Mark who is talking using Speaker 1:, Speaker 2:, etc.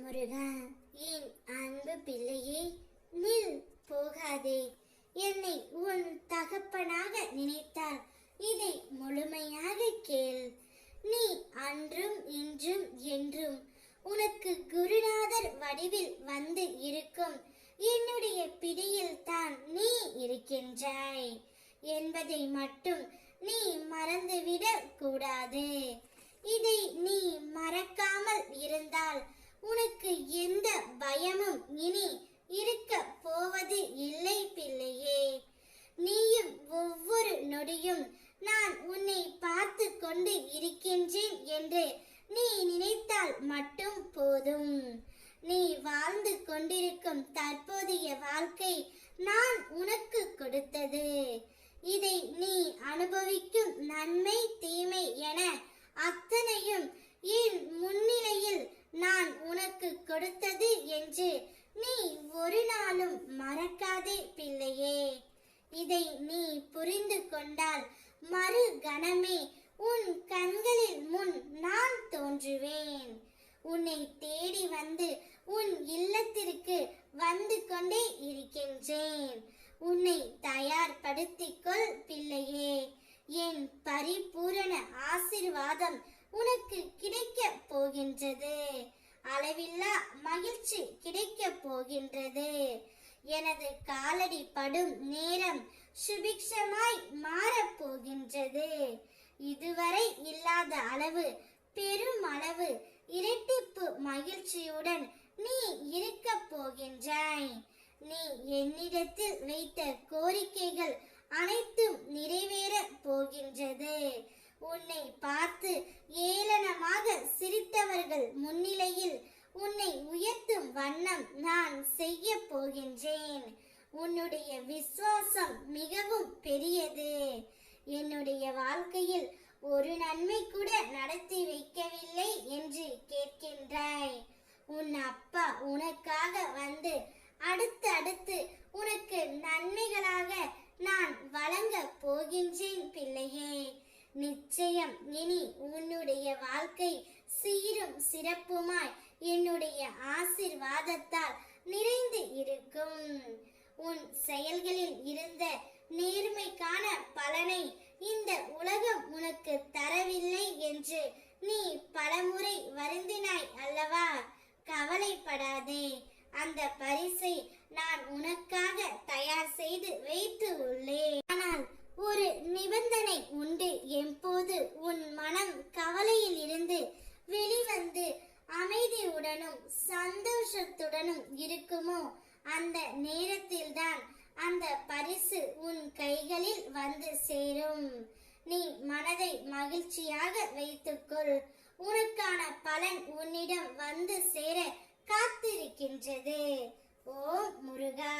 Speaker 1: முருகா, என் அன்பு பிள்ளையே, நில், போகாதே. என்னை உன் தகப்பனாக நினைத்தால் இதை முழுமையாக கேள். நீ அன்றும் இன்றும் என்றும் உனக்கு குருநாதர் வடிவில் வந்து இருக்கும் என்னுடைய பிடியில் தான் நீ இருக்கின்றாய் என்பதை மட்டும் நீ மறந்துவிடக் கூடாது. இதை நீ மறக்காமல் இருந்தால் உனக்கு எந்த பயமும் இனி இருக்க போவது இல்லை பிள்ளையே. நீயும் ஒவ்வொரு நொடியும் நான் உன்னை பார்த்து கொண்டு இருக்கின்றேன் என்று நீ நினைத்தால் மட்டும் போதும். நீ வாழ்ந்து கொண்டிருக்கும் தற்போதைய வாழ்க்கை நான் உனக்கு கொடுத்தது. இதை நீ அனுபவிக்கும் நன்மை தீமை என அத்தனையும் என் முன்னிலையில் நான் உனக்கு கொடுத்தது என்று நீ ஒரு நாளும் மறக்காதே பிள்ளையே. இதை நீ புரிந்து கொண்டால் மறு கணமே உன் கண்களில் முன் நான் தோன்றுவேன். உன்னை தேடி வந்து உன் இல்லத்திற்கு வந்து கொண்டே இருக்கின்றேன். உன்னை தயார்படுத்திக்கொள் பிள்ளையே. என் பரிபூரண ஆசீர்வாதம் உனக்கு கிடைக்க போகின்றது. அளவில்லா மகிழ்ச்சி கிடைக்க போகின்றது. எனது காலடி படும் நேரம் சுபிக்ஷமாய் மாறப் போகின்றது. இதுவரை இல்லாத அளவு பெருமளவு இரட்டிப்பு மகிழ்ச்சியுடன் நீ இருக்க போகின்றாய். நீ என்னிடத்தில் வைத்த கோரிக்கைகள் அனைத்தும் நிறைவேற போகின்றது. உன்னை பார்த்து ஏளனமாக சிரித்தவர்கள் முன்னிலையில் உன்னை உயர்த்தும் வண்ணம் நான் செய்ய போகின்றேன். உன்னுடைய விசுவாசம் மிகவும் பெரியது. என்னுடைய வாழ்க்கையில் ஒரு நன்மை கூட நடத்தி வைக்கவில்லை என்று கேட்கின்றாய். உன் அப்பா உனக்காக வந்து அடுத்து உனக்கு நன்மைகளாக நான் வழங்க போகின்றேன் பிள்ளையே. நிச்சயம் இனி உன்னுடைய வாழ்க்கை சீரும் சிறப்புமாய் என்னுடைய ஆசீர்வாதத்தால் நிறைந்து இருக்கும். உன் செயல்களில் இருந்த நேர்மைக்கான பலனை இந்த உலகம் உனக்கு தரவில்லை என்று நீ பலமுறை வருந்தினாய் அல்லவா? கவலைப்படாதே. அந்த பரிசை நான் உனக்காக தயார் செய்து வைத்து உள்ளேன். ஆனால் ஒரு நிபந்தனை உண்டு. எப்போது உன் மனம் கவலையில் இருந்து வெளிவந்து அமைதியுடனும் சந்தோஷத்துடனும் இருக்குமோ அந்த நேரத்தில்தான் அந்த பரிசு உன் கைகளில் வந்து சேரும். நீ மனதை மகிழ்ச்சியாக வைத்துக்கொள். உனக்கான பலன் உன்னிடம் வந்து சேர காத்திருக்கின்றது. ஓ முருகா.